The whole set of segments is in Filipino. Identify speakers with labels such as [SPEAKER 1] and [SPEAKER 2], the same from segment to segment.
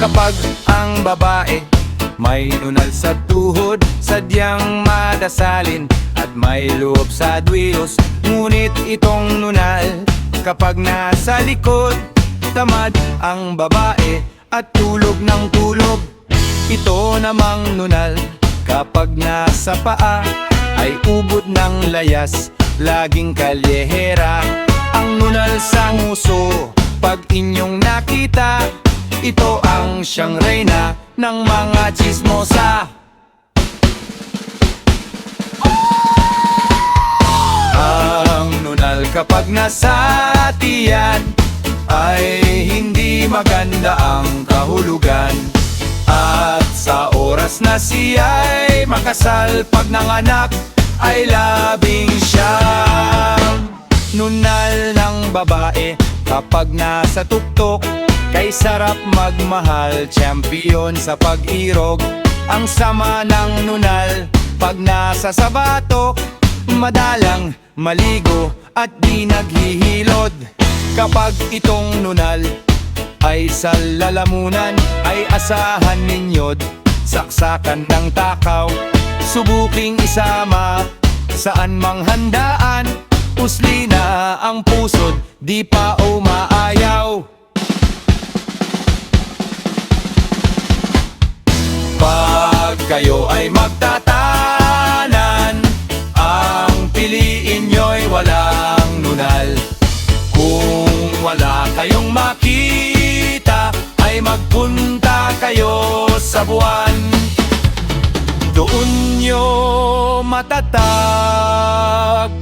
[SPEAKER 1] Kapag ang babae may nunal sa tuhod, sadyang madasalin at may loob sa duwirus. Ngunit itong nunal kapag nasa likod, tamad ang babae at tulog ng tulog. Ito namang nunal kapag nasa paa ay ubod ng layas, laging kalyehera. Ang nunal sa nguso pag inyong nakita, ito ang siyang reyna ng mga tsismosa. Ang nunal kapag nasa tiyan ay hindi maganda ang kahulugan. At sa oras na siya'y makasal, pag nanganak ay 11. Nunal ng babae kapag nasa tuktok, kay sarap magmahal, champion sa pag-irog. Ang sama ng nunal pag nasa sabatok, madalang maligo at di naghihilod. Kapag itong nunal ay sa lalamunan, ay asahan ninyo't saksakan ng takaw. Subuking isama saan mang handaan, usli na ang pusod, di pa umaayaw. Pag kayo ay magtatanan, ang piliin nyo'y walang nunal. Kung wala kayong makita, ay magpunta kayo sa buwan. Doon nyo matatagpuan.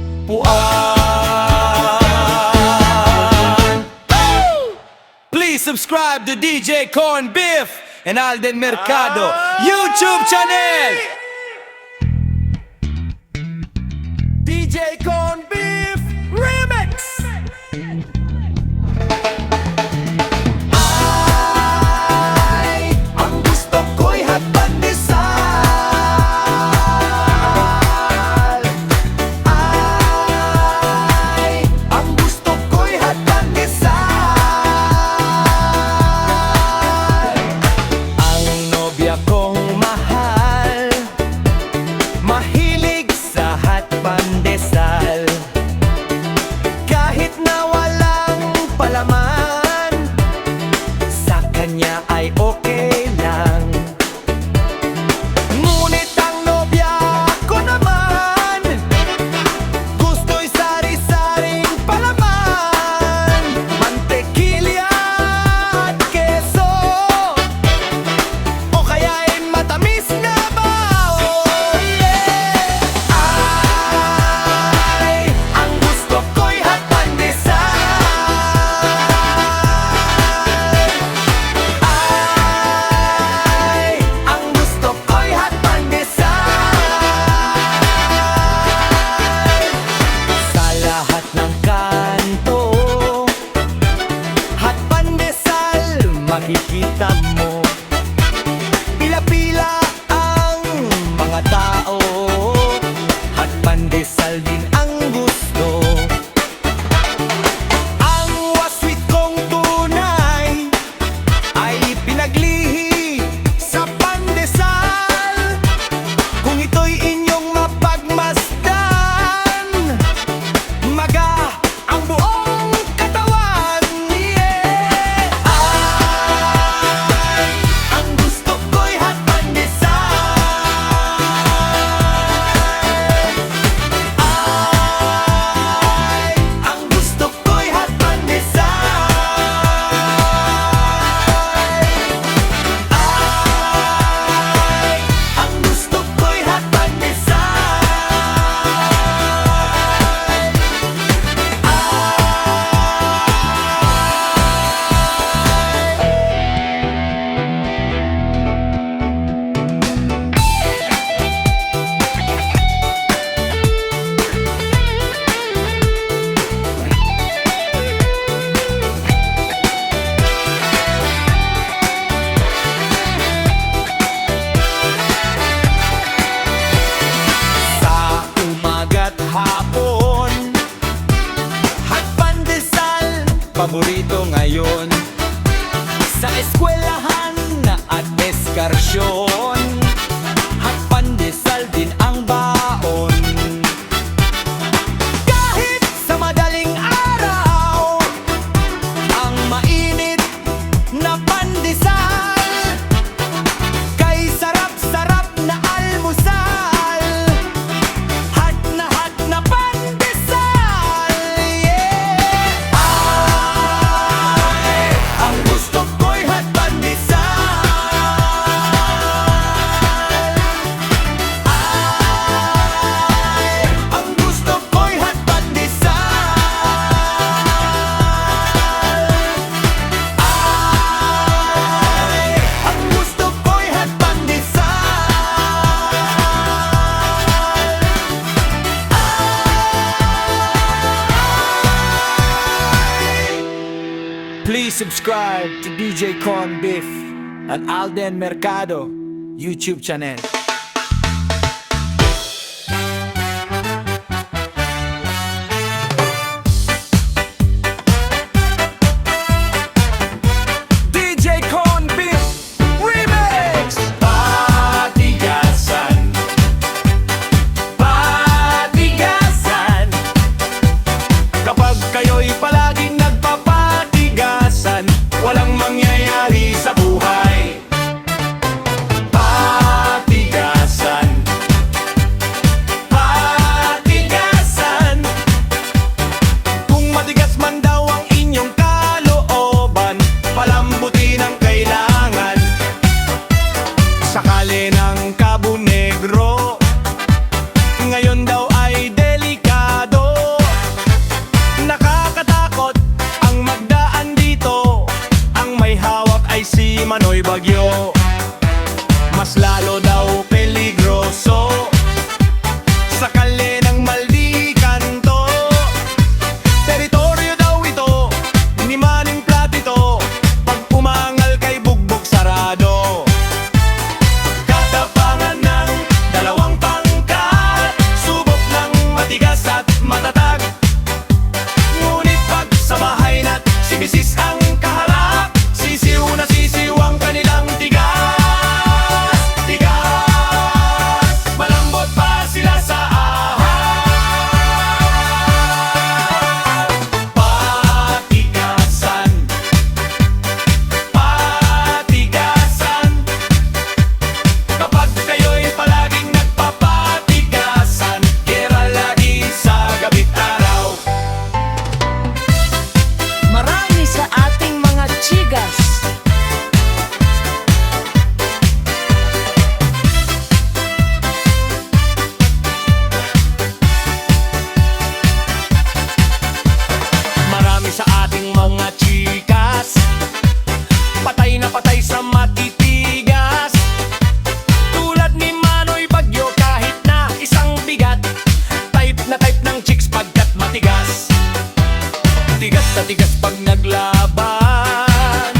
[SPEAKER 1] Please subscribe to DJ Corn Beef and Alden Mercado YouTube channel. DJ Corn Beef Remix. Ay, ang gusto ko'y hatpandesal. Ay, ang gusto ko'y hatpandesal. Ang nobya kong mahal, mahilig sa hatpandesal. Kahit na walang palaman, sa kanya ay okay lang. Ngunit ang nobya ko naman, gusto'y sari-saring palaman, mantekilya at keso, o kaya'y matamis na baon. Ay, ang gusto ko'y hatpandesal. Ay, ang gusto ko'y hatpandesal. Sa lahat ng kanto, hatpandesal makikita mo. Pila-pila ang mga tao, hatpandesal din ang gusto. Ang waswit kong tunay ay pinaglihi sa pandesal. Kung ito'y inyong mapagmasdan, maga ang buong katawan. Yeah! Ay, ang gusto ko'y hatpandesal. Ay, ang gusto ko'y hatpandesal. Ay, ang gusto ko'y sa umaga't hapon, hatpandesal paborito ngayon. Sa eskwelahan diskarsyon at pandesal din ang baon. Kahit sa madaling araw, ang mainit na pandesal kay sarap-sarap na almusal. Hot na pandesal, yeah! Ay, ang gusto ko'y hot pandesal. Ay, ang gusto ko'y hot pandesal. Ay, ang gusto ko'y hot pandesal. Please subscribe to DJ Corn Beef and Alden Mercado YouTube channel. DJ Corn Beef Remix! Patigasan, patigasan. Kapag kayo'y palaging nagpapatigasan, walang mangyayari sa buhay. Patigasan, patigasan. Kung matigas man daw ang inyong kalooban, palambutin ang kailangan. Sakali ng Cabo Negro, ngayon daw ay delikado. Nakakatakot ang magdaan dito, ang may hawak ay si Manoy Bagyo. Mas lalo daw peligroso sakali ng Maldicanto. Teritoryo daw ito ni Manning Platito, pag umangal kay bugbog sarado. Katapangan ng dalawang pangkat, subok ng matigas at matatag. Ngunit pag sa bahay na't si Mrs. ang kaharap, sisiw na sisiw ang kanilang tigas. Tigas, malambot pa sila sa ahas. Patigasan, patigasan. Kapag kayo'y palaging nagpapatigasan, kera lagi sa gabit araw.
[SPEAKER 2] Marami sa ating mga chigas.
[SPEAKER 1] Marami sa ating mga chikas, patay na patay sa matitigas. Tulad ni Manoy Bagyo, kahit na isang bigat, type na type ng chicks pagkat matigas. Tigas na tigas pag naglaban,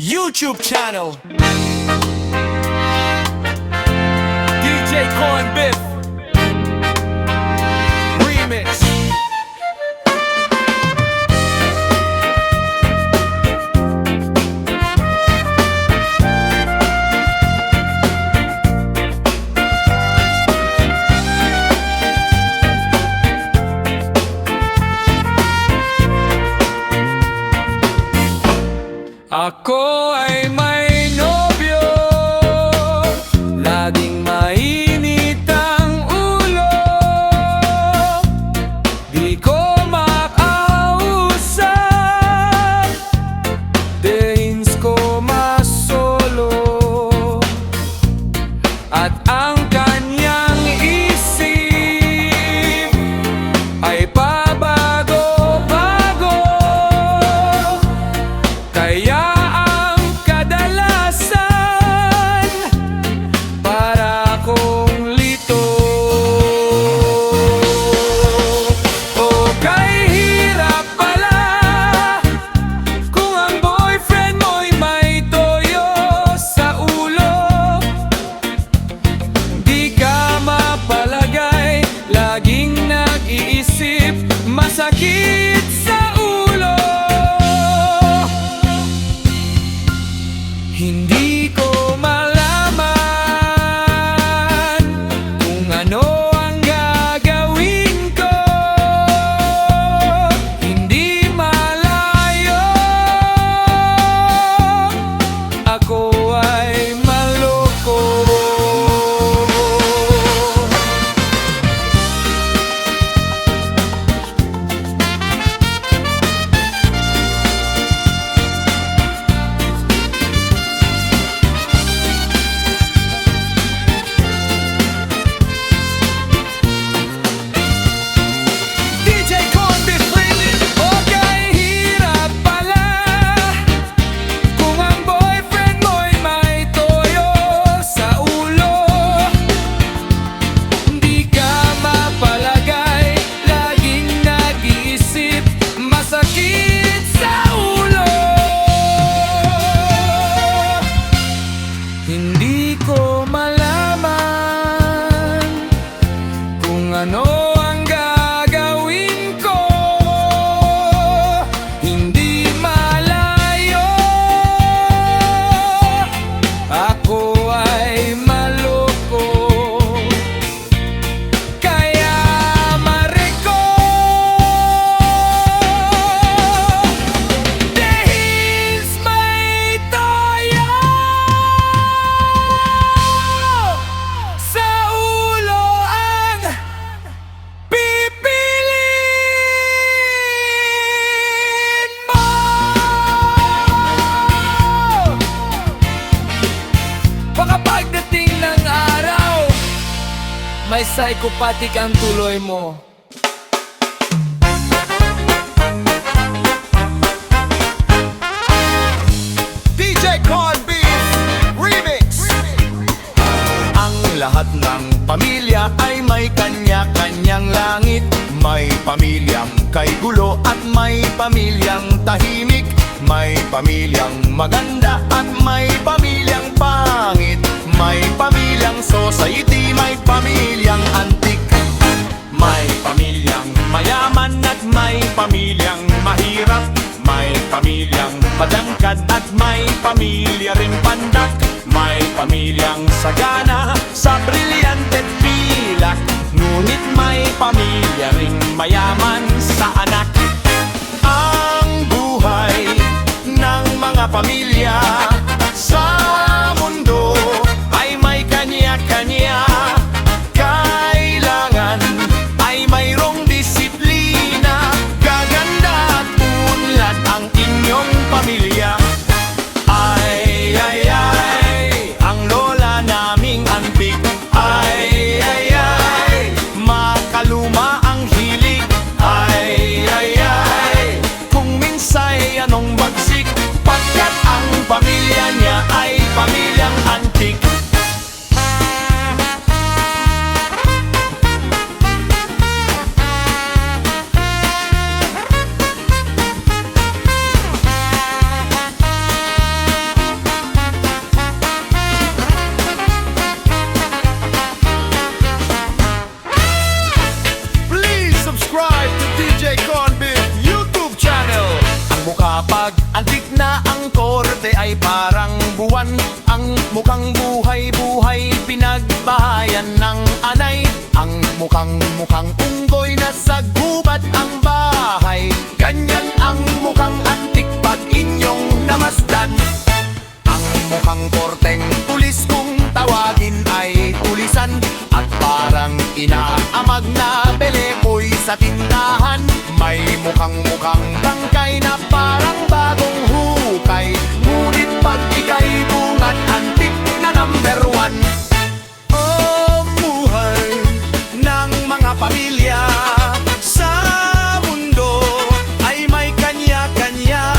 [SPEAKER 1] YouTube channel. DJ Corn Biff Remix. Ako ay may nobyo, laging mainit ang ulo. Di ko makausap, days ko masolo. At ang kanyang isip ay pabago-bago. Kaya masakit sa ulo. Hindi ko malaman kung ano ang gagawin ko. Hindi malayo, ako ay maloko. Hindi ko malaman kung ano ang gagawin ko. Hindi malayo, ako ay maloko. Kaya mareko dahil may toyo sa ulo ang pipiliin mo. Baka pagdating ng araw, may psychopathic ang tuloy mo. DJ Corn Beef Remix. Ang lahat ng pamilya ay may kanya-kanyang langit. May pamilyang kay gulo at may pamilyang tahimik. May pamilyang maganda at may pamilyang pangit. May pamilyang society, may pamilyang antik. May pamilyang mayaman at may pamilyang mahirap. May pamilyang padangkad at may pamilya ring pandak. May pamilyang sagana sa brilyante't pilak. Ngunit may pamilya ring mayaman sa anak. Ang buhay ng mga pamilya sa mundo ay may kanya-kanya. Kailangan ay mayroong disiplina. Gaganda at unlad ang inyong pamilya. Ay, ay, ay, ang lola naming antik. Ay, ay, ay, makaluma ang hilig. Ay, ay, ay, kung minsay anong bagsik, pagkat ang pamilya DJ Convict YouTube channel. Ang mukha pag antik na ang korte ay parang buwan. Ang mukhang buhay-buhay pinagbahayan ng anay. Ang mukhang unggoy na sa gubat ang bahay. Ganyan ang mukhang antik pag inyong namasdan. Ang mukhang korteng tulis kung tawagin ay tulisan. At parang inaamag na belepoy sa tindahan. May mukhang bangkay na parang bagong hukay. Ngunit pag ika'y bungat, antik na number one. Oh, buhay ng mga pamilya sa mundo ay may kanya-kanya.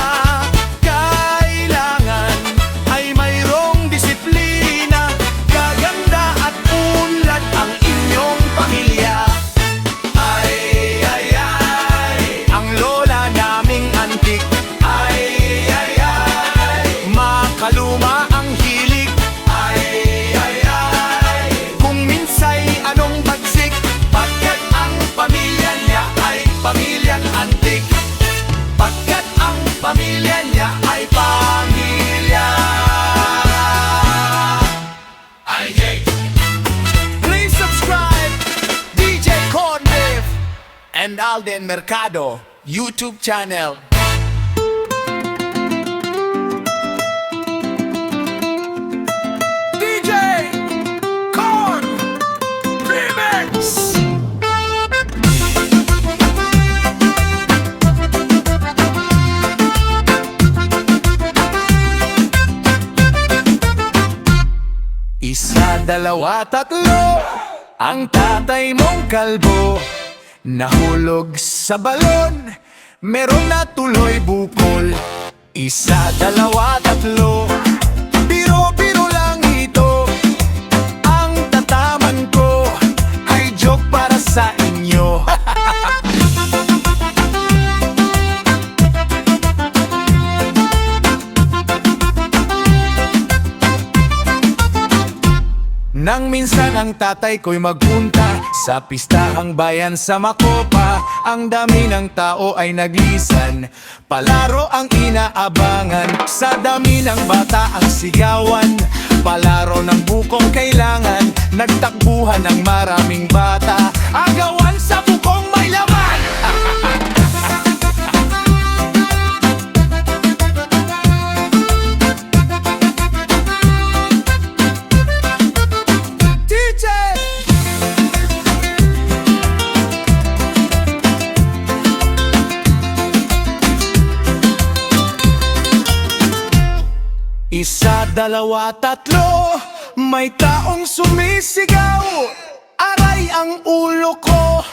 [SPEAKER 1] Kailangan ay mayroong disiplina. Gaganda at unlad ang inyong pamilya. Ay, ang lola naming antik. Ay, makaluma ang hilig. Ay, kung minsay anong bagsik, pagkat ang pamilya niya ay pamilyang antik. Pagkat ang pamilya niya ay pamilya antik. Please subscribe DJ Convict and Alden Mercado YouTube channel. DJ Con Remix. Isa, dalawa, tatlo. Ang tatay mong kalbo nahulog sa balon. Meron na tuloy bukol. Isa, dalawa, tatlo. Biro-biro lang ito. Ang tataman ko ay joke para sa inyo. Nang minsan ang tatay ko'y magpunta sa pistahang bayan sa Makopa. Ang dami ng tao ay naglisan, palaro ang inaabangan. Sa dami ng bata ang sigawan, palaro ng bukong kailangan. Nagtakbuhan ng maraming bata, agawan sa bukong may laman. Isa, dalawa, tatlo. May taong sumisigaw. Aray ang ulo ko.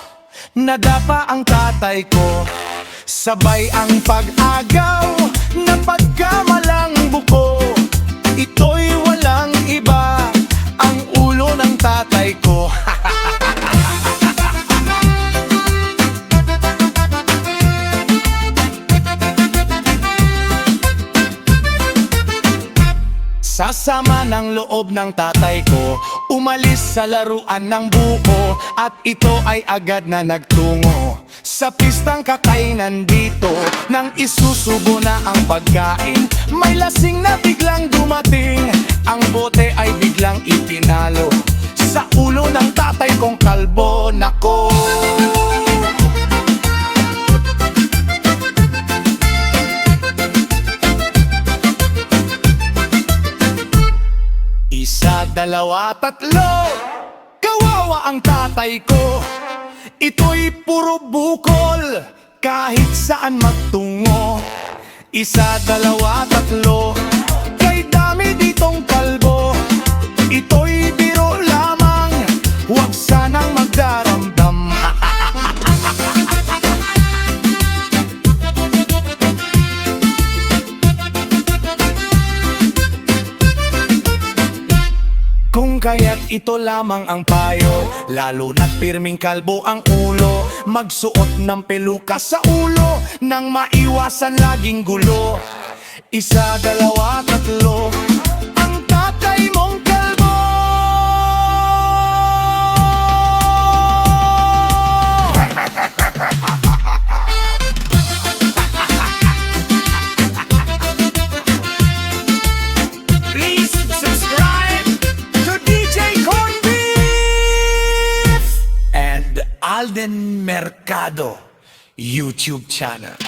[SPEAKER 1] Nadapa ang tatay ko. Sabay ang pag-agaw na pagkamalang buko. Ito'y walang iba, ang ulo ng tatay ko. Sasama ng loob ng tatay ko, umalis sa laruan ng buko. At ito ay agad na nagtungo sa pistang kakainan dito. Nang isusubo na ang pagkain, may lasing na biglang dumating. Ang bote ay biglang itinalo sa ulo ng tatay kong kalbo. Nako! Isa, dalawa, tatlo. Kawawa ang tatay ko. Ito'y puro bukol, kahit saan magtungo. Isa, dalawa, tatlo. Kay dami ditong kalbo. Ito'y biro lamang, huwag sanang magdaramdam. Kung kaya't ito lamang ang payo, lalo na't pirming kalbo ang ulo. Magsuot ng peluka sa ulo, nang maiwasan laging gulo. Isa, dalawa, tatlo. Ang tatay mong kalbo. Alden Mercado YouTube channel.